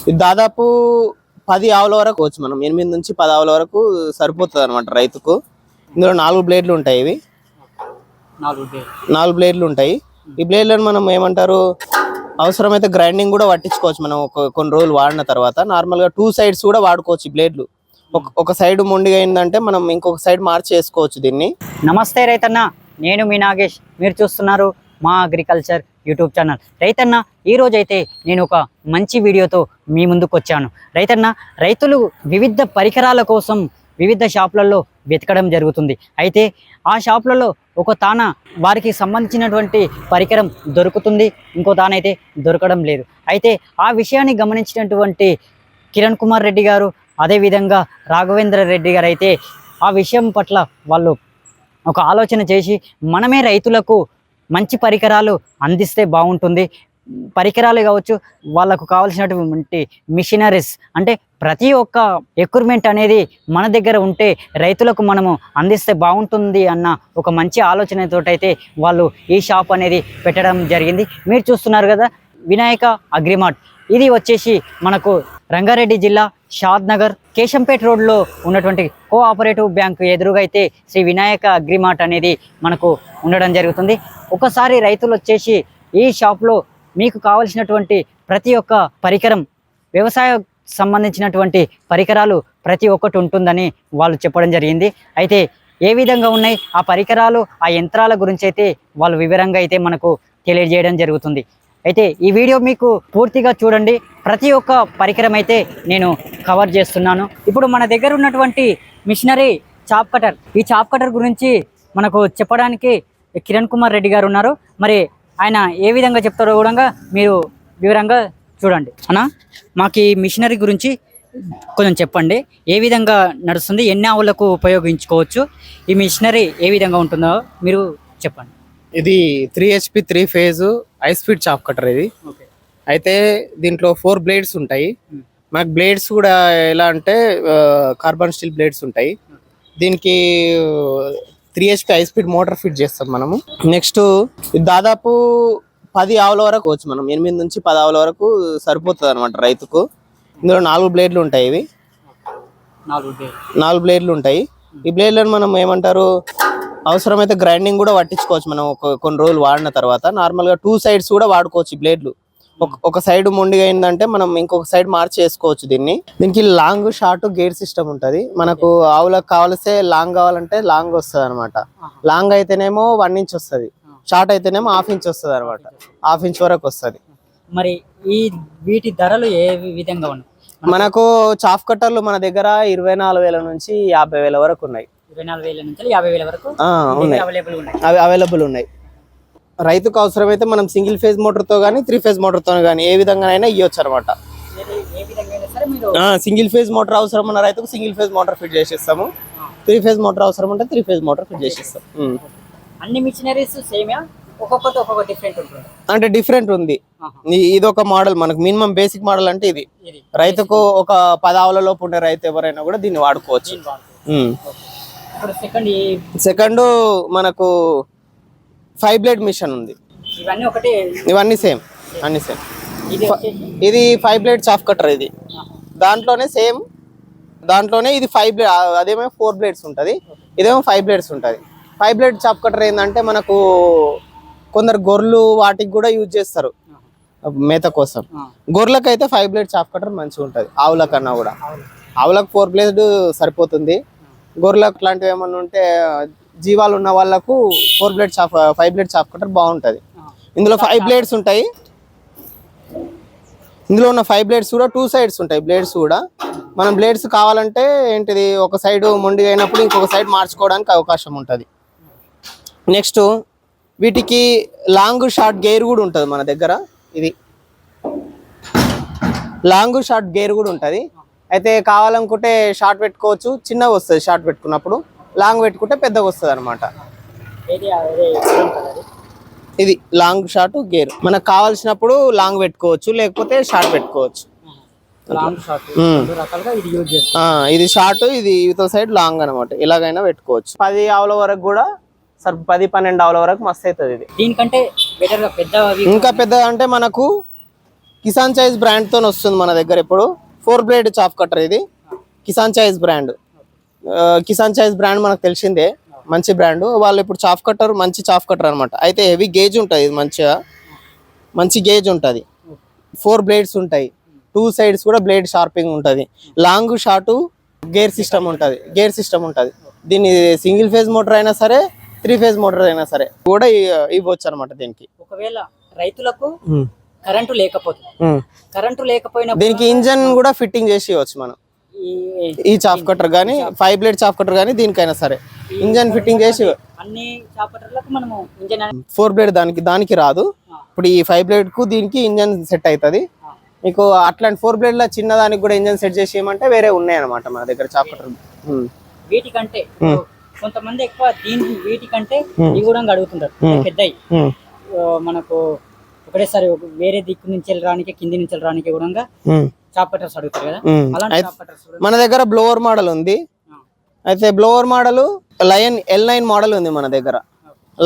ఇది దాదాపు 10 ఆవుల వరకు వచ్చు మనం 8 నుంచి 10 ఆవుల వరకు సరిపోతుంది అనమాట రైతుకు. ఇందులో 4 బ్లేడ్లు ఉంటాయి. ఇవి 4 బ్లేడ్లు ఉంటాయి. ఈ బ్లేడ్లను మనం ఏమంటారు, అవసరమైతే గ్రైండింగ్ కూడా పట్టించుకోవచ్చు మనం కొన్ని రోజులు వాడిన తర్వాత. నార్మల్గా 2 సైడ్స్ కూడా వాడుకోవచ్చు ఈ బ్లేడ్లు. ఒక సైడ్ మొండిగా అయిందంటే మనం ఇంకొక సైడ్ మార్చి చేసుకోవచ్చు దీన్ని. నమస్తే రైతన్న, నేను మీ నాగేష్. మీరు చూస్తున్నారు మా అగ్రికల్చర్ యూట్యూబ్ ఛానల్. రైతన్న, ఈరోజు అయితే నేను ఒక మంచి వీడియోతో మీ ముందుకు వచ్చాను. రైతన్న, రైతులు వివిధ పరికరాల కోసం వివిధ షాపులలో వెతకడం జరుగుతుంది. అయితే ఆ షాపులలో ఒక తాన వారికి సంబంధించినటువంటి పరికరం దొరుకుతుంది, ఇంకో తానైతే దొరకడం లేదు. అయితే ఆ విషయాన్ని గమనించినటువంటి కిరణ్ కుమార్ రెడ్డి గారు, అదేవిధంగా రాఘవేంద్ర రెడ్డి గారు అయితే ఆ విషయం పట్ల వాళ్ళు ఒక ఆలోచన చేసి మనమే రైతులకు మంచి పరికరాలు అందిస్తే బాగుంటుంది, పరికరాలు కావచ్చు, వాళ్ళకు కావాల్సినటువంటి మిషనరీస్ అంటే ప్రతి ఒక్క ఎక్విప్మెంట్ అనేది మన దగ్గర ఉంటే రైతులకు మనము అందిస్తే బాగుంటుంది అన్న ఒక మంచి ఆలోచనతోటైతే వాళ్ళు ఈ షాప్ అనేది పెట్టడం జరిగింది. మీరు చూస్తున్నారు కదా, వినాయక అగ్రిమార్ట్. ఇది వచ్చేసి మనకు రంగారెడ్డి జిల్లా షాద్ నగర్ కేశంపేట రోడ్లో ఉన్నటువంటి కోఆపరేటివ్ బ్యాంకు ఎదురుగా అయితే శ్రీ వినాయక అగ్రిమార్ట్ అనేది మనకు ఉండడం జరుగుతుంది. ఒకసారి రైతులు వచ్చేసి ఈ షాప్లో మీకు కావలసినటువంటి ప్రతి ఒక్క పరికరం, వ్యవసాయ సంబంధించినటువంటి పరికరాలు ప్రతి ఒక్కటి ఉంటుందని వాళ్ళు చెప్పడం జరిగింది. అయితే ఏ విధంగా ఉన్నాయి ఆ పరికరాలు, ఆ యంత్రాల గురించి అయితే వాళ్ళు వివరంగా అయితే మనకు తెలియజేయడం జరుగుతుంది. అయితే ఈ వీడియో మీకు పూర్తిగా చూడండి. ప్రతి ఒక్క పరికరం అయితే నేను కవర్ చేస్తున్నాను. ఇప్పుడు మన దగ్గర ఉన్నటువంటి మిషనరీ చాప్ కటర్, ఈ చాప్ కటర్ గురించి మనకు చెప్పడానికి కిరణ్ కుమార్ రెడ్డి గారు ఉన్నారు. మరి ఆయన ఏ విధంగా చెప్తారో కూడా మీరు వివరంగా చూడండి. అన్న, మాకు ఈ మిషనరీ గురించి కొంచెం చెప్పండి. ఏ విధంగా నడుస్తుంది, ఎన్ని ఆవులకు ఉపయోగించుకోవచ్చు, ఈ మిషనరీ ఏ విధంగా ఉంటుందో మీరు చెప్పండి. ఇది 3 HP 3 phase high speed chop cutter ఇది. అయితే దీంట్లో 4 బ్లేడ్స్ ఉంటాయి. మనకు బ్లేడ్స్ కూడా ఎలా అంటే కార్బన్ స్టీల్ బ్లేడ్స్ ఉంటాయి. దీనికి 3 HP high speed motor fit చేస్తాం మనము. నెక్స్ట్ ఇది దాదాపు 10 ఆవుల వరకు వచ్చు మనం 8 నుంచి 10 ఆవుల వరకు సరిపోతుంది అనమాట రైతుకు. ఇందులో 4 బ్లేడ్లు ఉంటాయి. ఇవి 4 బ్లేడ్లు ఉంటాయి. ఈ బ్లేడ్లను మనం ఏమంటారు, అవసరమైతే గ్రైండింగ్ కూడా పట్టించుకోవచ్చు మనం కొన్ని రోజులు వాడిన తర్వాత. నార్మల్గా 2 సైడ్స్ కూడా వాడుకోవచ్చు ఈ బ్లేడ్లు. ఒక సైడ్ మొండిగా అయిందంటే మనం ఇంకొక సైడ్ మార్చి చేసుకోవచ్చు దీన్ని. దీనికి లాంగ్ షార్ట్ గేర్ సిస్టమ్ ఉంటుంది. మనకు ఆవులకు కావాల్సే లాంగ్ కావాలంటే లాంగ్ వస్తుంది అనమాట. లాంగ్ అయితేనేమో 1 ఇంచ్ వస్తుంది, షార్ట్ అయితేనేమో 1/2 ఇంచ్ వస్తుంది అనమాట. 1/2 ఇంచ్ వరకు వస్తుంది. మరి ఈ వీటి ధరలు ఏ విధంగా ఉన్నాయి? మనకు చాఫ్ కట్టర్లు మన దగ్గర 24,000 నుంచి 50,000 వరకు ఉన్నాయి. 24,000 నుంచి 50,000 వరకు అవి అవైలబుల్ ఉన్నాయి. రైతుకు అవసరమైతే మనం సింగిల్ ఫేజ్ మోటార్తో కానీ 3 ఫేజ్ మోటార్తో కానీ ఏ విధంగానైనా ఇవ్వచ్చు అనమాట. సింగిల్ ఫేజ్ మోటార్ అవసరం ఉన్న రైతుకు సింగిల్ ఫేజ్ మోటార్ ఫిట్ చేసిస్తాము. 3 ఫేజ్ మోటార్ అవసరం ఉంటే 3 ఫేజ్ మోటార్ ఫిట్ చేసిస్తాం. అన్ని మిషనరీస్ సేమ్, ఒక్కొక్కటి ఒక్కొక్క డిఫరెంట్ ఉంటుంది అంటే డిఫరెంట్ ఉంది. ఇది ఒక మోడల్, మనకు మినిమం బేసిక్ మోడల్ అంటే ఇది. రైతుకు ఒక 10 ఆవుల లోపు ఉండే రైతు ఎవరైనా కూడా దీన్ని వాడుకోవచ్చు. సెకండ్ మనకు 5 బ్లేడ్ మిషన్ ఉంది. ఇవన్నీ సేమ్, అన్ని సేమ్. ఇది 5 బ్లేడ్ చాఫ్ కటర్. ఇది దాంట్లోనే సేమ్, దాంట్లోనే ఇది 5 బ్లేడ్, అదేమో 4 బ్లేడ్స్ ఉంటుంది, ఇదేమో 5 బ్లేడ్స్ ఉంటుంది. 5 బ్లేడ్ చాఫ్ కటర్ ఏంటంటే మనకు కొందరు గొర్రెలు వాటికి కూడా యూజ్ చేస్తారు మేత కోసం. గొర్రెలకు అయితే 5 బ్లేడ్ చాఫ్ కటర్ మంచిగా ఉంటుంది. ఆవుల కన్నా కూడా ఆవులకు 4 బ్లేడ్ సరిపోతుంది. గొర్రెలకు అట్లాంటివి ఏమన్నా ఉంటే జీవాలు ఉన్న వాళ్ళకు 5 బ్లేడ్ చాఫ్ కటర్ బాగుంటుంది. ఇందులో 5 బ్లేడ్స్ ఉంటాయి. ఇందులో ఉన్న 5 బ్లేడ్స్ కూడా 2 సైడ్స్ ఉంటాయి. బ్లేడ్స్ కూడా మనం బ్లేడ్స్ కావాలంటే ఏంటిది, ఒక సైడ్ మొండిగా అయినప్పుడు ఇంకొక సైడ్ మార్చుకోవడానికి అవకాశం ఉంటుంది. నెక్స్ట్ వీటికి లాంగ్ షార్ట్ గేర్ కూడా ఉంటుంది మన దగ్గర. ఇది లాంగ్ షార్ట్ గేర్ కూడా ఉంటుంది. అయితే కావాలనుకుంటే షార్ట్ పెట్టుకోవచ్చు, చిన్నగా వస్తుంది షార్ట్ పెట్టుకున్నప్పుడు. లాంగ్ పెట్టుకుంటే పెద్దగా వస్తుంది అనమాట. ఇది లాంగ్ షార్ట్ గేర్ మనకు కావాల్సినప్పుడు లాంగ్ పెట్టుకోవచ్చు, లేకపోతే షార్ట్ పెట్టుకోవచ్చు. ఇది షార్ట్, ఇది యువతల సైడ్ లాంగ్ అనమాట. ఎలాగైనా పెట్టుకోవచ్చు. 10 ఆవుల వరకు కూడా 10-12 ఆవుల వరకు మస్తు అవుతుంది. ఇది దీనికంటే బెటర్ గా పెద్ద, ఇంకా పెద్ద అంటే మనకు కిసాన్ చాయిస్ బ్రాండ్తో వస్తుంది మన దగ్గర ఇప్పుడు 4 బ్లేడ్ చాప్ కట్టర్ ఇది Kisan choice brand. Kisan choice brand మనకు తెలిసిందే, మంచి బ్రాండ్. వాళ్ళు ఇప్పుడు చాఫ్ కట్టర్ మంచి చాఫ్ కట్టర్ అనమాట. అయితే హెవీ గేజ్ ఉంటుంది, ఇది మంచిగా మంచి గేజ్ ఉంటుంది. 4 బ్లేడ్స్ ఉంటాయి, 2 సైడ్స్ కూడా బ్లేడ్ షార్పింగ్ ఉంటుంది. లాంగ్ షార్ట్ గేర్ సిస్టమ్ ఉంటుంది. దీన్ని సింగిల్ ఫేజ్ మోటార్ అయినా సరే 3 ఫేజ్ మోటార్ అయినా సరే కూడా ఇవ్వచ్చు అనమాట. దీనికి ఒకవేళ రైతులకు కరెంటు లేకపోయినా దీనికి ఇంజన్ కూడా ఫిట్టింగ్ చేసి ఇవ్వచ్చు మనం. ఈ చాఫ్ కట్టర్ కానీ 5 బ్లేడ్ చాఫ్ కట్టర్ కానీ దీనికైనా సరే ఇంజన్ ఫిట్టింగ్ చేసి అన్ని చాప్ కట్టర్లకు మనము ఇంజన్ 4 బ్లేడ్ దానికి రాదు. ఇప్పుడు ఈ 5 బ్లేడ్ కు దీనికి ఇంజన్ సెట్ అవుతుంది. మీకు అట్లాంటి 4 బ్లేడ్ ల చిన్న దానికి కూడా ఇంజన్ సెట్ చేసి ఏమంటే వేరే ఉన్నాయి అనమాట మన దగ్గర చాఫ్ కట్టర్. వీటికంటే కొంతమంది ఎక్కువ వీటికంటే ఇవి కూడా అడుగుతుంటారు పెద్దవి మనకు ఒకటేసారి వేరే దిక్కు నుంచి వెళ్ళడానికి కింది నుంచి వెళ్ళడానికి కూడా చాప్ కట్టర్స్ అడుగుతారు కదా. అలాంటి చాప్ కట్టర్స్ మన దగ్గర బ్లోవర్ మోడల్ ఉంది. అయితే blower model lion L9 model ఉంది మన దగ్గర.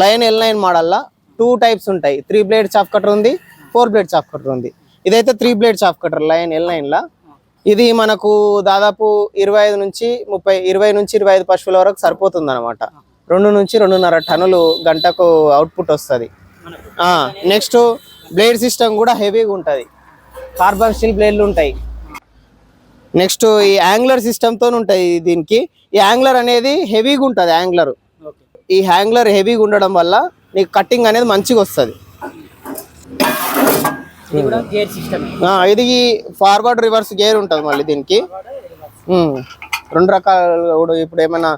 లయన్ L9 మోడల్ 2 టైప్స్ ఉంటాయి. 3 బ్లేడ్ చాప్ కట్టర్ ఉంది, 4 బ్లేడ్ చాప్ కట్టర్ ఉంది. ఇదైతే 3 blade chop cutter lion L9 లా. ఇది మనకు దాదాపు 20 నుంచి 25 పశువుల వరకు సరిపోతుంది అనమాట. 2 నుంచి 2.5 టన్నులు గంటకు అవుట్పుట్ వస్తుంది. నెక్స్ట్ బ్లేడ్ సిస్టమ్ కూడా హెవీగా ఉంటుంది, కార్బన్ స్టీల్ బ్లేడ్లు ఉంటాయి. నెక్స్ట్ ఈ యాంగ్లర్ సిస్టమ్తో ఉంటాయి దీనికి. ఈ యాంగ్లర్ అనేది హెవీగా ఉంటుంది. ఈ హ్యాంగ్లర్ హెవీగా ఉండడం వల్ల నీకు కట్టింగ్ అనేది మంచిగా వస్తుంది. ఇది ఫార్వర్డ్ రివర్స్ గేర్ ఉంటుంది మళ్ళీ దీనికి. 2 రకాలు. ఇప్పుడు ఏమైనా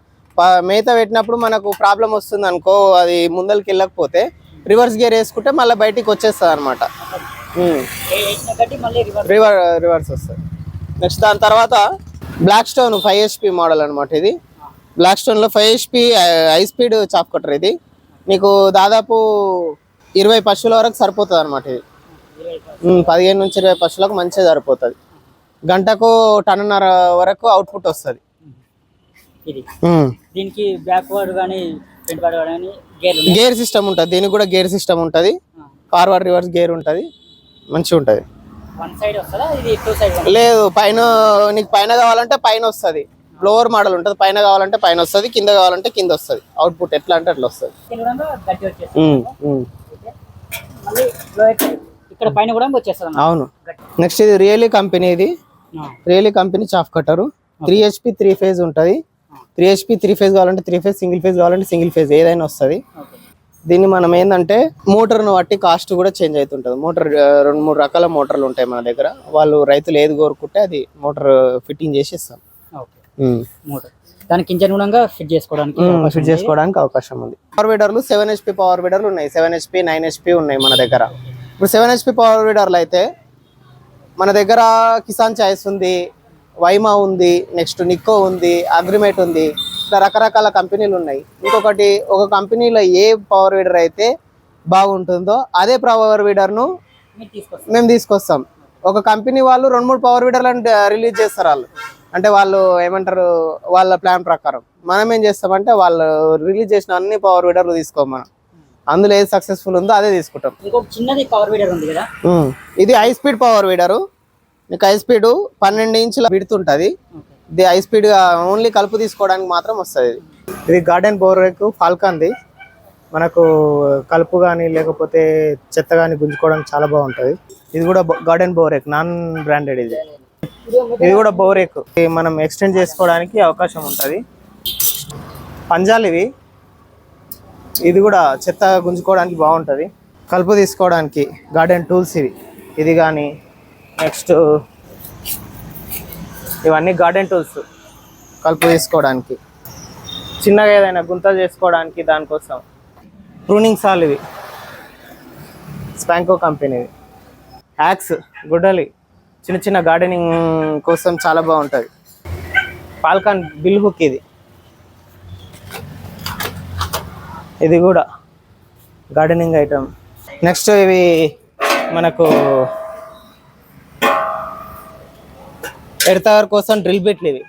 మేత పెట్టినప్పుడు మనకు ప్రాబ్లం వస్తుంది అనుకో, అది ముందరికి వెళ్ళకపోతే రివర్స్ గేర్ వేసుకుంటే మళ్ళీ బయటికి వచ్చేస్తుంది అనమాట. రివర్స్ వస్తుంది. నెక్స్ట్ దాని తర్వాత బ్లాక్ స్టోన్ 5 HP మోడల్ అనమాట. ఇది బ్లాక్ స్టోన్లో 5 HP high speed chaff cutter. ఇది నీకు దాదాపు 20 పశువుల వరకు సరిపోతుంది అనమాట. ఇది 15 నుంచి 20 పశువులకు మంచిగా సరిపోతుంది. గంటకు 1.5 టన్ వరకు అవుట్పుట్ వస్తుంది. దీనికి బ్యాక్వర్డ్ కానీ గేర్ సిస్టమ్ ఉంటుంది. దీనికి కూడా గేర్ సిస్టమ్ ఉంటుంది, ఫార్వర్డ్ రివర్స్ గేర్ ఉంటుంది, మంచిగా ఉంటుంది. లేదు, పైన నీకు పైన కావాలంటే పైన వస్తుంది. బ్లోవర్ మోడల్ ఉంటుంది, పైన కావాలంటే పైన వస్తుంది, కింద కావాలంటే కింద వస్తుంది. అవుట్పుట్ ఎట్లా అంటే అట్లా వస్తుంది. ఇక్కడ పైన కూడా వచ్చేస్తుంది. అవును. నెక్స్ట్ ఇది రియలీ కంపెనీ. ఇది రియలీ కంపెనీ చాఫ్ కట్టరు. 3 HP 3 ఫేజ్ ఉంటుంది. 3 HP 3 ఫేజ్ కావాలంటే 3 ఫేజ్, సింగిల్ ఫేజ్ కావాలంటే సింగిల్ ఫేజ్, ఏదైనా వస్తుంది. దీన్ని మనం ఏంటంటే మోటార్ను బట్టి కాస్ట్ కూడా చేంజ్ అవుతుంటుంది. మోటార్ 2-3 రకాల మోటార్లు ఉంటాయి మన దగ్గర. వాళ్ళు రైతులు ఏది కోరుకుంటే అది మోటార్ ఫిట్టింగ్ చేసి ఇస్తాం. దానికి ఇంజన్ కూడా ఫిట్ చేసుకోవడానికి అవకాశం ఉంది. పవర్ వీడర్లు 7 HP పవర్ వీడర్లు ఉన్నాయి. 7 HP 9 HP ఉన్నాయి మన దగ్గర. ఇప్పుడు 7 HP పవర్ వీడర్లు అయితే మన దగ్గర కిసాన్ చాయిస్ ఉంది, వైమా ఉంది, నెక్స్ట్ నిక్కో ఉంది, అగ్రిమేట్ ఉంది. ఇట్లా రకరకాల కంపెనీలు ఉన్నాయి. ఇంకొకటి, ఒక కంపెనీలో ఏ పవర్ వీడర్ అయితే బాగుంటుందో అదే పవర్ వీడర్ను మేము తీసుకొస్తాం. ఒక కంపెనీ వాళ్ళు 2-3 పవర్ వీడర్లను రిలీజ్ చేస్తారు. వాళ్ళు అంటే వాళ్ళు ఏమంటారు, వాళ్ళ ప్లాన్ ప్రకారం. మనం ఏం చేస్తామంటే వాళ్ళు రిలీజ్ చేసిన అన్ని పవర్ వీడర్లు తీసుకోం. మనం అందులో ఏది సక్సెస్ఫుల్ ఉందో అదే తీసుకుంటాం. ఇంకొక చిన్నది పవర్ వీడర్ ఉంది కదా, ఇది హై స్పీడ్ పవర్ వీడరు. మీకు హై స్పీడ్ 12 ఇంచుల విడుతుంటుంది. ఇది హై స్పీడ్ ఓన్లీ కలుపు తీసుకోవడానికి మాత్రం వస్తుంది. ఇది గార్డెన్ బోరేక్ ఫాల్కాన్ది. మనకు కలుపు కానీ లేకపోతే చెత్త కానీ గుంజుకోవడానికి చాలా బాగుంటుంది. ఇది కూడా గార్డెన్ బోరేక్, నాన్ బ్రాండెడ్. ఇది కూడా బోరేక్. మనం ఎక్స్టెండ్ చేసుకోవడానికి అవకాశం ఉంటుంది. పంజాలు ఇవి. ఇది కూడా చెత్త గుంజుకోవడానికి బాగుంటుంది. కలుపు తీసుకోవడానికి గార్డెన్ టూల్స్ ఇవి. ఇది కానీ నెక్స్ట్ ఇవన్నీ గార్డెన్ టూల్స్ కలుపు తీసుకోవడానికి, చిన్నగా ఏదైనా గుంతలు చేసుకోవడానికి, దానికోసం. ప్రూనింగ్ సాల్ ఇవి స్పాంకో కంపెనీవి. యాక్స్ గుడ్డలి చిన్న చిన్న గార్డెనింగ్ కోసం చాలా బాగుంటుంది. Falcon bill hook. ఇది కూడా గార్డెనింగ్ ఐటమ్. నెక్స్ట్ ఇవి మనకు ఎడతవర్ కోసం డ్రిల్ బిట్లు ఇవి.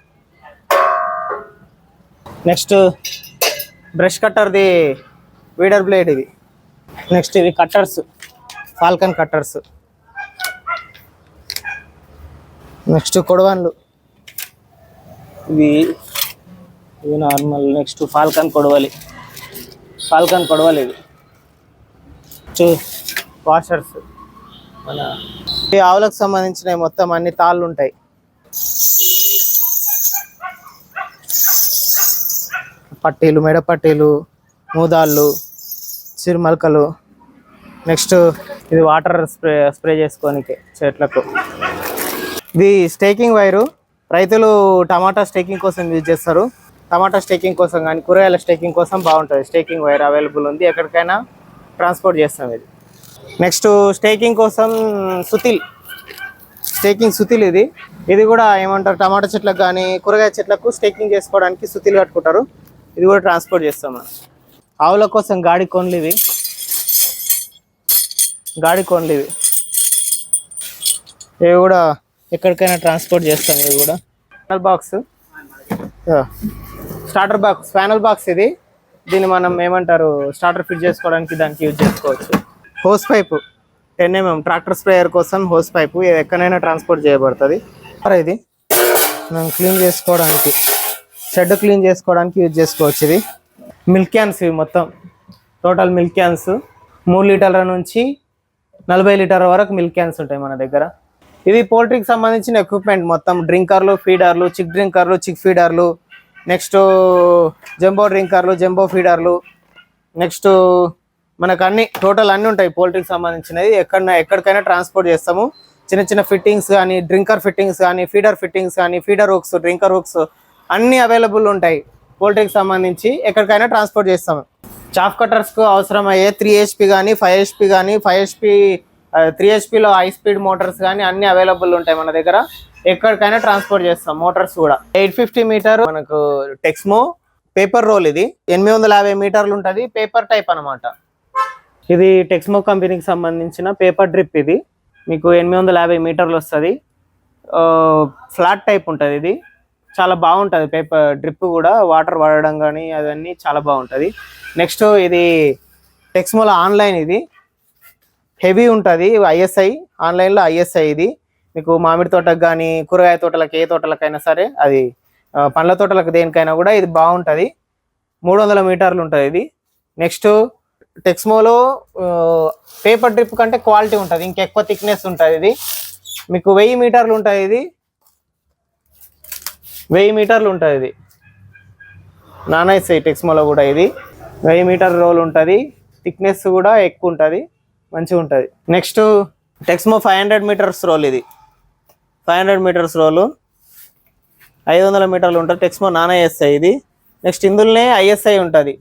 నెక్స్ట్ బ్రష్ కట్టర్ది వీడర్ బ్లేడ్ ఇవి. నెక్స్ట్ ఇవి కట్టర్స్, ఫాల్కన్ కట్టర్స్. నెక్స్ట్ కొడవన్లు, ఇవి నార్మల్. నెక్స్ట్ ఫాల్కన్ కొడవలి, ఇవి వాషర్స్. మన ఈ ఆవులకు సంబంధించిన మొత్తం అన్ని తాళ్ళు ఉంటాయి. పట్టీలు, మెడ పట్టీలు, మూదాళ్ళు, చిరుమలకలు. నెక్స్ట్ ఇది వాటర్ స్ప్రే చేసుకోనికి చెట్లకు. ఇది స్టేకింగ్ వైరు, రైతులు టమాటా స్టేకింగ్ కోసం యూజ్ చేస్తారు. టమాటా స్టేకింగ్ కోసం కానీ కూరగాయల స్టేకింగ్ కోసం బాగుంటుంది. స్టేకింగ్ వైర్ అవైలబుల్ ఉంది, ఎక్కడికైనా ట్రాన్స్పోర్ట్ చేస్తాం ఇది. నెక్స్ట్ స్టేకింగ్ కోసం సుతిల్ ఇది కూడా ఏమంటారు, టమాటా చెట్లకు కానీ కూరగాయ చెట్లకు స్టేకింగ్ చేసుకోవడానికి సుతిలు కట్టుకుంటారు. ఇది కూడా ట్రాన్స్పోర్ట్ చేస్తాం మనం. ఆవుల కోసం గాడి కోన్లు ఇవి. ఇవి కూడా ఎక్కడికైనా ట్రాన్స్పోర్ట్ చేస్తాం. ఇవి కూడా panel box, starter box, panel box ఇది. దీన్ని మనం ఏమంటారు, స్టార్టర్ ఫిట్ చేసుకోవడానికి దానికి యూజ్ చేసుకోవచ్చు. Hose pipe 10 mm tractor sprayer కోసం హోస్ పైపు, ఇది ఎక్కడైనా ట్రాన్స్పోర్ట్ చేయబడుతుంది. ఇది మనం క్లీన్ చేసుకోవడానికి, షెడ్ క్లీన్ చేసుకోవడానికి యూజ్ చేసుకోవచ్చు. ఇది మిల్క్ క్యాన్స్, ఇవి మొత్తం టోటల్ మిల్క్ క్యాన్స్ 3 లీటర్ల నుంచి 40 లీటర్ల వరకు మిల్క్ క్యాన్స్ ఉంటాయి మన దగ్గర. ఇది పోల్ట్రీకి సంబంధించిన ఎక్విప్మెంట్ మొత్తం. డ్రింకర్లు, ఫీడర్లు, చిక్ డ్రింకర్లు, చిక్ ఫీడర్లు, నెక్స్ట్ జంబో డ్రింకర్లు, జంబో ఫీడర్లు, నెక్స్ట్ మనకు అన్ని టోటల్ అన్నీ ఉంటాయి పోల్ట్రీకి సంబంధించినవి. ఎక్కడికైనా ట్రాన్స్పోర్ట్ చేస్తాము. చిన్న చిన్న ఫిట్టింగ్స్ కానీ, డ్రింకర్ ఫిట్టింగ్స్ కానీ, ఫీడర్ ఫిట్టింగ్స్ కానీ, ఫీడర్ హుక్స్, డ్రింకర్ హుక్స్ అన్నీ అవైలబుల్ ఉంటాయి పోల్ట్రీకి సంబంధించి. ఎక్కడికైనా ట్రాన్స్పోర్ట్ చేస్తాము. చాఫ్ కట్టర్స్కు అవసరమయ్యే 3 HP కానీ 5 HP కానీ 3 HPలో హై స్పీడ్ మోటార్స్ కానీ అన్ని అవైలబుల్ ఉంటాయి మన దగ్గర. ఎక్కడికైనా ట్రాన్స్పోర్ట్ చేస్తాం. మోటార్స్ కూడా 850 మీటర్ మనకు టెక్స్మో పేపర్ రోల్. ఇది 850 మీటర్లు ఉంటుంది. పేపర్ టైప్ అనమాట. ఇది టెక్స్మో కంపెనీకి సంబంధించిన పేపర్ డ్రిప్. ఇది మీకు 850 మీటర్లు వస్తుంది. ఫ్లాట్ టైప్ ఉంటుంది. ఇది చాలా బాగుంటుంది. పేపర్ డ్రిప్ కూడా వాటర్ పడడం కానీ అవన్నీ చాలా బాగుంటుంది. నెక్స్ట్ ఇది టెక్స్మోలో ఆన్లైన్. ఇది హెవీ ఉంటుంది. ISI ఆన్లైన్లో ISI. ఇది మీకు మామిడి తోటకు కానీ కూరగాయ తోటలకు, ఏ తోటలకైనా సరే, అది పండ్ల తోటలకు దేనికైనా కూడా ఇది బాగుంటుంది. 300 మీటర్లు ఉంటుంది ఇది. నెక్స్ట్ టెక్స్మోలో పేపర్ డ్రిప్ కంటే క్వాలిటీ ఉంటుంది, ఇంకెక్కువ థిక్నెస్ ఉంటుంది. ఇది మీకు 1000 మీటర్లు ఉంటుంది. ఇది 1000 మీటర్లు ఉంటుంది. ఇది నానైసాయి టెక్స్మోలో కూడా. ఇది 1000 మీటర్ రోల్ ఉంటుంది. థిక్నెస్ కూడా ఎక్కువ ఉంటుంది, మంచిగా ఉంటుంది. Next Texmo 500 meters roll. ఇది 500 మీటర్స్ రోలు 500 మీటర్లు ఉంటుంది. టెక్స్మో నానైసాయి ఇది. నెక్స్ట్ ఇందులోనే ISI ఉంటుంది.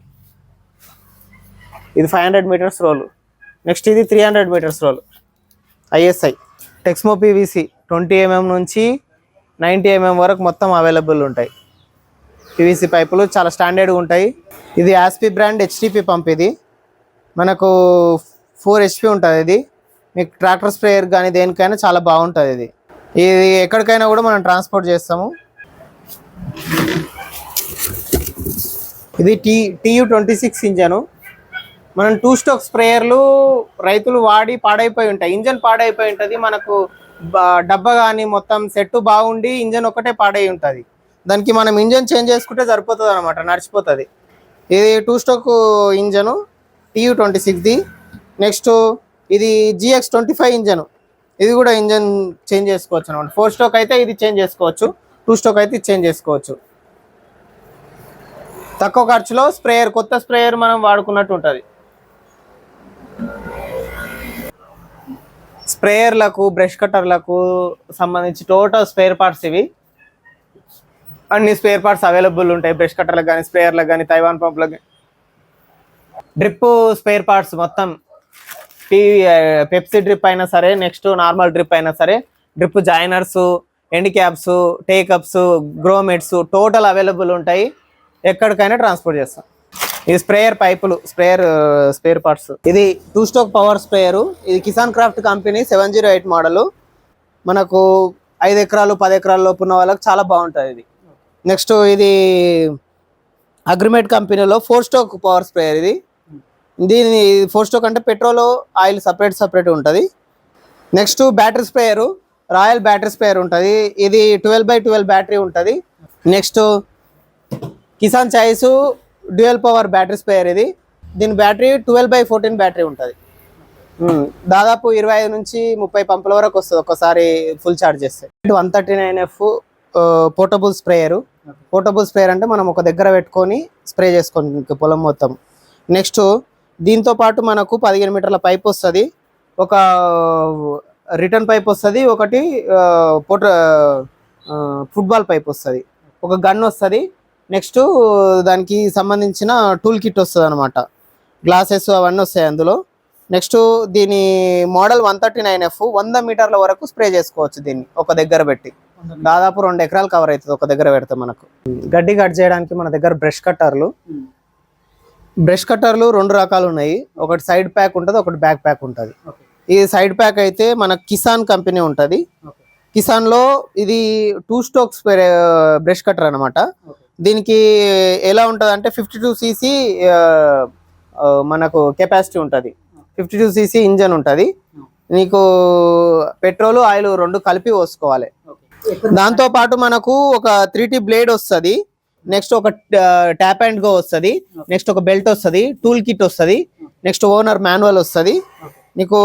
ఇది 500 మీటర్స్ రోలు. నెక్స్ట్ ఇది 300 మీటర్స్ రోలు ISI. టెక్స్మో PVC 20 mm నుంచి 90 mm వరకు మొత్తం అవైలబుల్ ఉంటాయి. PVC పైపులు చాలా స్టాండర్డ్గా ఉంటాయి. ఇది యాస్పీ బ్రాండ్ HTP పంప్. ఇది మనకు 4 HP ఉంటుంది. ఇది మీకు ట్రాక్టర్ స్ప్రేయర్ కానీ దేనికైనా చాలా బాగుంటుంది. ఇది ఎక్కడికైనా కూడా మనం ట్రాన్స్పోర్ట్ చేస్తాము. ఇది TU26 ఇంజను. మనం 2 స్ట్రోక్ స్ప్రేయర్లు రైతులు వాడి పాడైపోయి ఉంటాయి. ఇంజన్ పాడైపోయి ఉంటుంది. మనకు డబ్బా కానీ మొత్తం సెట్ బాగుండి ఇంజన్ ఒకటే పాడై ఉంటుంది. దానికి మనం ఇంజన్ చేంజ్ చేసుకుంటే సరిపోతుంది అనమాట, నడిచిపోతుంది. ఇది 2 స్ట్రోక్ ఇంజను TU26ది. నెక్స్ట్ ఇది GX25 ఇంజను. ఇది కూడా ఇంజన్ చేంజ్ చేసుకోవచ్చు అనమాట. 4 స్ట్రోక్ అయితే ఇది చేంజ్ చేసుకోవచ్చు, 2 స్ట్రోక్ అయితే ఇది చేంజ్ చేసుకోవచ్చు. తక్కువ ఖర్చులో స్ప్రేయర్, కొత్త స్ప్రేయర్ మనం వాడుకున్నట్టు ఉంటుంది. స్ప్రేయర్లకు, బ్రష్ కట్టర్లకు సంబంధించి టోటల్ స్పేర్ పార్ట్స్ ఇవి. అన్ని స్పేర్ పార్ట్స్ అవైలబుల్ ఉంటాయి. బ్రష్ కట్టర్లకు కానీ, స్ప్రేయర్లకు కానీ, తైవాన్ పంపులకు, డ్రిప్ స్పేర్ పార్ట్స్ మొత్తం. పెప్సీ డ్రిప్ అయినా సరే, నెక్స్ట్ నార్మల్ డ్రిప్ అయినా సరే, drip joiners, end caps, take ups, grommets total available ఉంటాయి. ఎక్కడికైనా ట్రాన్స్పోర్ట్ చేస్తాం. ఇది స్ప్రేయర్ పైపులు, స్పేర్ పార్ట్స్. ఇది 2 స్ట్రోక్ పవర్ స్ప్రేయరు. ఇది కిసాన్ క్రాఫ్ట్ కంపెనీ 708 మోడలు. మనకు 5 ఎకరాలు 10 ఎకరాల లోపు ఉన్న వాళ్ళకి చాలా బాగుంటుంది ఇది. నెక్స్ట్ ఇది అగ్రిమేట్ కంపెనీలో 4 స్ట్రోక్ పవర్ స్ప్రేయర్. ఇది దీని 4 స్ట్రోక్ అంటే పెట్రోల్, ఆయిల్ సపరేట్ ఉంటుంది. Next battery sprayer royal battery spare ఉంటుంది. ఇది 12x12 బ్యాటరీ ఉంటుంది. Next Kisan choice dual power battery spare. ఇది దీని బ్యాటరీ 12x14 బ్యాటరీ ఉంటుంది. దాదాపు 25 నుంచి 30 పంపుల వరకు వస్తుంది ఒకసారి ఫుల్ ఛార్జ్ చేస్తే. 139F portable sprayer. Portable sprayer అంటే మనం ఒక దగ్గర పెట్టుకొని స్ప్రే చేసుకోండి పొలం మొత్తం. నెక్స్ట్ దీంతో పాటు మనకు 15 మీటర్ల పైప్ వస్తుంది, ఒక రిటర్న్ పైప్ వస్తుంది, ఒకటి ఫుట్బాల్ పైప్ వస్తుంది, ఒక గన్ వస్తుంది. నెక్స్ట్ దానికి సంబంధించిన టూల్ కిట్ వస్తుంది అనమాట. గ్లాసెస్ అవన్నీ వస్తాయి అందులో. నెక్స్ట్ దీని మోడల్ 139F 100 మీటర్ల వరకు స్ప్రే చేసుకోవచ్చు దీన్ని ఒక దగ్గర పెట్టి. దాదాపు 2 ఎకరాలు కవర్ అవుతుంది ఒక దగ్గర పెడితే. మనకు గడ్డి కట్ చేయడానికి మన దగ్గర బ్రష్ కట్టర్లు 2 రకాలు ఉన్నాయి. ఒకటి సైడ్ ప్యాక్ ఉంటుంది, ఒకటి బ్యాక్ ప్యాక్ ఉంటుంది. ఈ సైడ్ ప్యాక్ అయితే మన కిసాన్ కంపెనీ ఉంటుంది. కిసాన్ లో ఇది 2 స్ట్రోక్స్ బ్రష్ కట్టర్ అనమాట. దీనికి ఎలా ఉంటుంది అంటే 52cc మనకు కెపాసిటీ ఉంటుంది. 52cc ఇంజన్ ఉంటుంది. నీకు పెట్రోల్ ఆయిల్ 2 కలిపి పోసుకోవాలి. దాంతో పాటు మనకు ఒక 3T బ్లేడ్ వస్తుంది. నెక్స్ట్ ఒక ట్యాప్ అండ్ గో వస్తుంది. నెక్స్ట్ ఒక బెల్ట్ వస్తుంది, టూల్ కిట్ వస్తుంది. నెక్స్ట్ ఓనర్ మాన్యువల్ వస్తుంది నీకు.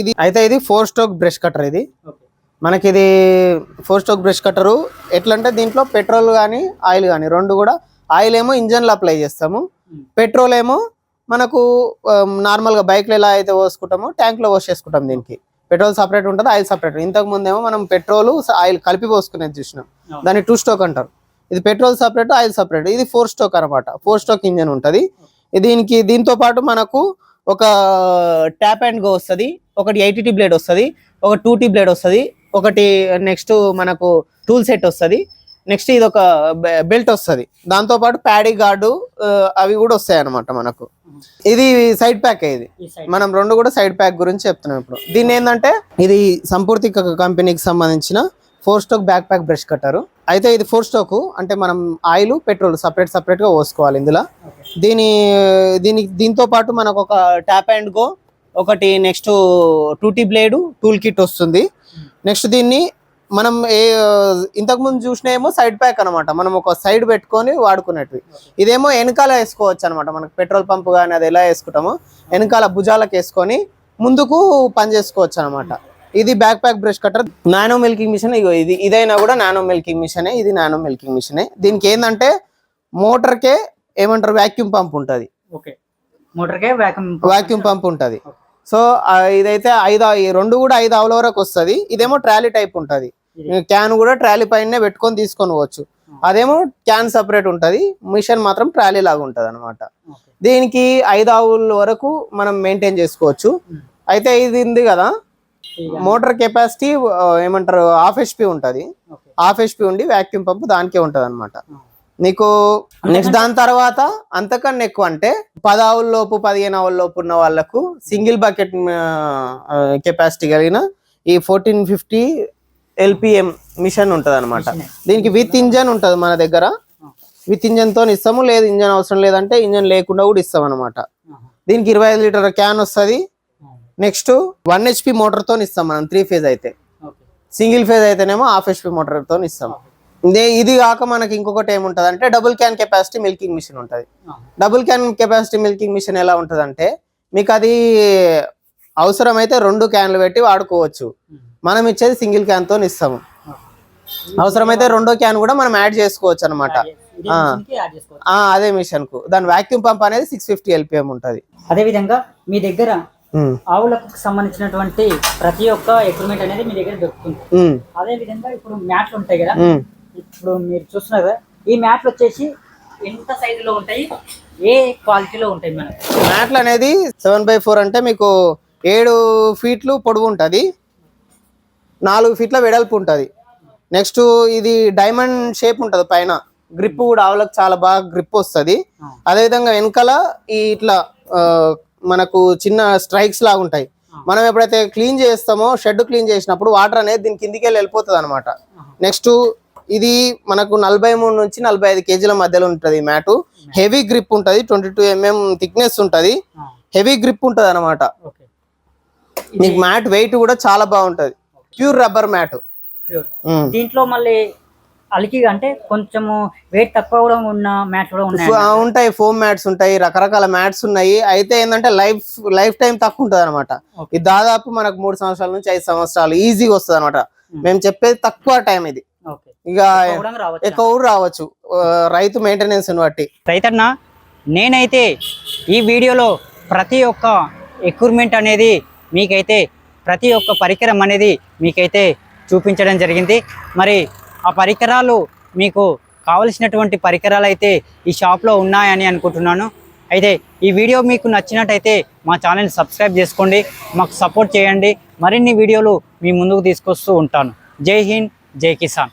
ఇది అయితే ఇది 4 స్ట్రోక్ బ్రష్ కట్టర్. ఇది మనకి ఇది 4 స్ట్రోక్ బ్రష్ కట్టరు. ఎట్లా అంటే దీంట్లో పెట్రోల్ కానీ ఆయిల్ కానీ 2 కూడా. ఆయిల్ ఏమో ఇంజన్లో అప్లై చేస్తాము, పెట్రోల్ ఏమో మనకు నార్మల్గా బైక్లో ఎలా అయితే పోసుకుంటామో ట్యాంక్లో పోసేసుకుంటాం. దీనికి పెట్రోల్ సపరేట్ ఉంటుంది, ఆయిల్ సపరేట్. ఇంతకు ముందేమో మనం పెట్రోల్ ఆయిల్ కలిపి పోసుకునేది చూసినాం, దాన్ని 2 స్ట్రోక్ అంటారు. ఇది పెట్రోల్ సపరేట్, ఆయిల్ సపరేట్. ఇది 4 స్ట్రోక్ అనమాట. 4 స్ట్రోక్ ఇంజన్ ఉంటుంది దీంతో పాటు మనకు ఒక ట్యాప్ అండ్ గో వస్తుంది, ఒకటి 80T బ్లేడ్ వస్తుంది, ఒక 2T బ్లేడ్ వస్తుంది, ఒకటి నెక్స్ట్ మనకు టూల్ సెట్ వస్తుంది. నెక్స్ట్ ఇది ఒక బెల్ట్ వస్తుంది. దాంతో పాటు ప్యాడీ గార్డు అవి కూడా వస్తాయి అనమాట మనకు. ఇది సైడ్ ప్యాక్. ఇది మనం 2 కూడా సైడ్ ప్యాక్ గురించి చెప్తున్నాం ఇప్పుడు. దీన్ని ఏంటంటే ఇది సంపూర్తి కంపెనీకి సంబంధించిన 4 స్ట్రోక్ బ్యాక్ ప్యాక్ బ్రష్ కట్టారు. అయితే ఇది 4 స్ట్రోక్ అంటే మనం ఆయిల్ పెట్రోల్ సపరేట్ గా పోసుకోవాలి ఇందులో. దీంతో పాటు మనకు ఒక ట్యాప్ అండ్ గో, ఒకటి next 2T blade, tool kit వస్తుంది. నెక్స్ట్ దీన్ని మనం ఇంతకు ముందు చూసినేమో సైడ్ ప్యాక్ అనమాట. మనం ఒక సైడ్ పెట్టుకొని వాడుకునేటివి. ఇదేమో వెనకాల వేసుకోవచ్చు అనమాట. మనకు పెట్రోల్ పంప్ కానీ అది ఎలా వేసుకుంటామో వెనకాల భుజాలకు వేసుకొని ముందుకు పని చేసుకోవచ్చు అనమాట. ఇది backpack brush cutter. Nano milking machine. ఇదైనా కూడా నానో మిల్కింగ్ మిషనే. ఇది నానో మిల్కింగ్ మిషనే. దీనికి ఏంటంటే మోటార్కే ఏమంటారు వాక్యూమ్ పంప్ ఉంటుంది. వాక్యూమ్ పంప్ ఉంటుంది. సో ఇదైతే 2 కూడా 5 ఆవుల వరకు వస్తుంది. ఇదేమో ట్రాలీ టైప్ ఉంటుంది. క్యాన్ కూడా ట్రాలీ పైన పెట్టుకొని తీసుకొని పోవచ్చు. అదేమో క్యాన్ సపరేట్ ఉంటుంది, మిషన్ మాత్రం ట్రాలీ లాగా ఉంటుంది అనమాట. దీనికి 5 ఆవుల వరకు మనం మెయింటైన్ చేసుకోవచ్చు. అయితే ఇది ఉంది కదా, మోటార్ కెపాసిటీ ఏమంటారు 1/2 HP ఉంటుంది. 1/2 HP ఉండి వాక్యూమ్ పంప్ దానికే ఉంటుంది అనమాట నీకు. నెక్స్ట్ దాని తర్వాత అంతకన్నా ఎక్కువ అంటే 10 ఆవుల లోపు 15 ఆవుల లోపు ఉన్న వాళ్ళకు సింగిల్ బకెట్ కెపాసిటీ కలిగిన ఈ 1450 LPM మిషన్ ఉంటుంది అనమాట. దీనికి విత్ ఇంజన్ ఉంటుంది మన దగ్గర. విత్ ఇంజన్ తో ఇస్తాము, లేదు ఇంజన్ అవసరం లేదంటే ఇంజన్ లేకుండా కూడా ఇస్తాం అనమాట. దీనికి 25 లీటర్ క్యాన్ వస్తుంది. నెక్స్ట్ 1 HP మోటార్ తో ఇస్తాం మనం 3 ఫేజ్ అయితే. సింగిల్ ఫేజ్ అయితేనేమో 1/2 HP మోటార్ తో ఇస్తాం. ఇది కాక మనకి ఇంకొకటి ఏముంటది అంటే double can capacity milking machine ఉంటుంది. Double can capacity milking machine ఎలా ఉంటది అంటే మీకు అది అవసరమైతే 2 క్యాన్లు పెట్టి వాడుకోవచ్చు. మనం ఇచ్చేది సింగిల్ క్యాన్ తో ఇస్తాము. అవసరమైతే 2వ క్యాన్ కూడా మనం యాడ్ చేసుకోవచ్చు అనమాట. అదే మిషన్ కు దాని వాక్యూమ్ పంప్ అనేది 650 LPM ఉంటుంది. అదే విధంగా మీ దగ్గర ఆవులకు సంబంధించినటువంటి ప్రతి ఒక్క ఎక్విప్మెంట్ అనేది మీ దగ్గర దొరుకుతుంది. అదే విధంగా ఇప్పుడు మ్యాట్లు ఉంటాయి కదా, ఇప్పుడు మీరు చూస్తున్నారు కదా, ఈ మ్యాట్లు వచ్చేసి ఎంత సైజులో ఉంటాయి, ఏ క్వాలిటీలో ఉంటాయి? మన మ్యాట్లు అనేది 7x4 అంటే మీకు 7 ఫీట్లు పొడవు ఉంటుంది, 4 ఫీట్ల వెడల్పు ఉంటుంది. నెక్స్ట్ ఇది డైమండ్ షేప్ ఉంటుంది పైన. గ్రిప్ కూడా ఆవులకు చాలా బాగా గ్రిప్ వస్తుంది. అదేవిధంగా వెనకాల ఈ ఇట్లా మనకు చిన్న స్ట్రైక్స్ లాగా ఉంటాయి. మనం ఎప్పుడైతే క్లీన్ చేస్తామో షెడ్ క్లీన్ చేసినప్పుడు వాటర్ అనేది దీని కిందికి వెళ్ళిపోతుంది అనమాట. నెక్స్ట్ ఇది మనకు 43 నుంచి 45 కేజీల మధ్యలో ఉంటుంది. మ్యాటు హెవీ గ్రిప్ ఉంటుంది, 22 mm థిక్నెస్ ఉంటుంది, హెవీ గ్రిప్ ఉంటుంది అనమాట. మీకు మ్యాట్ వెయిట్ కూడా చాలా బాగుంటది. Pure rubber mat. ప్యూర్. దీంట్లో మళ్ళీ అలికి అంటే కొంచెము వెయిట్ తక్కువ కూడా ఉన్న మ్యాట్స్ కూడా ఉన్నాయి. ఉంటాయి, ఫోమ్ మ్యాట్స్ ఉంటాయి, రకరకాల మ్యాట్స్ ఉన్నాయి. అయితే ఏంటంటే లైఫ్ టైం తక్కువ ఉంటుంది అనమాట. ఇది దాదాపు మనకు 3 సంవత్సరాల నుంచి 5 సంవత్సరాలు ఈజీగా వస్తుంది అనమాట. మేము చెప్పేది తక్కువ టైం ఇది. ఇక ఎక్కువ ఊరు రావచ్చు రైతు మెయింటెనెన్స్ బట్టి. రైతన్న, నేనైతే ఈ వీడియోలో ప్రతి ఒక్క ఎక్విప్మెంట్ అనేది మీకైతే, ప్రతి ఒక్క పరికరం అనేది మీకైతే చూపించడం జరిగింది. మరి ఆ పరికరాలు మీకు కావలసినటువంటి పరికరాలు అయితే ఈ షాప్లో ఉన్నాయని అనుకుంటున్నాను. అయితే ఈ వీడియో మీకు నచ్చినట్టయితే మా ఛానల్ సబ్స్క్రైబ్ చేసుకోండి, మాకు సపోర్ట్ చేయండి. మరిన్ని వీడియోలు మీ ముందుకు తీసుకొస్తూ ఉంటాను. జై హింద్, జై కిసాన్.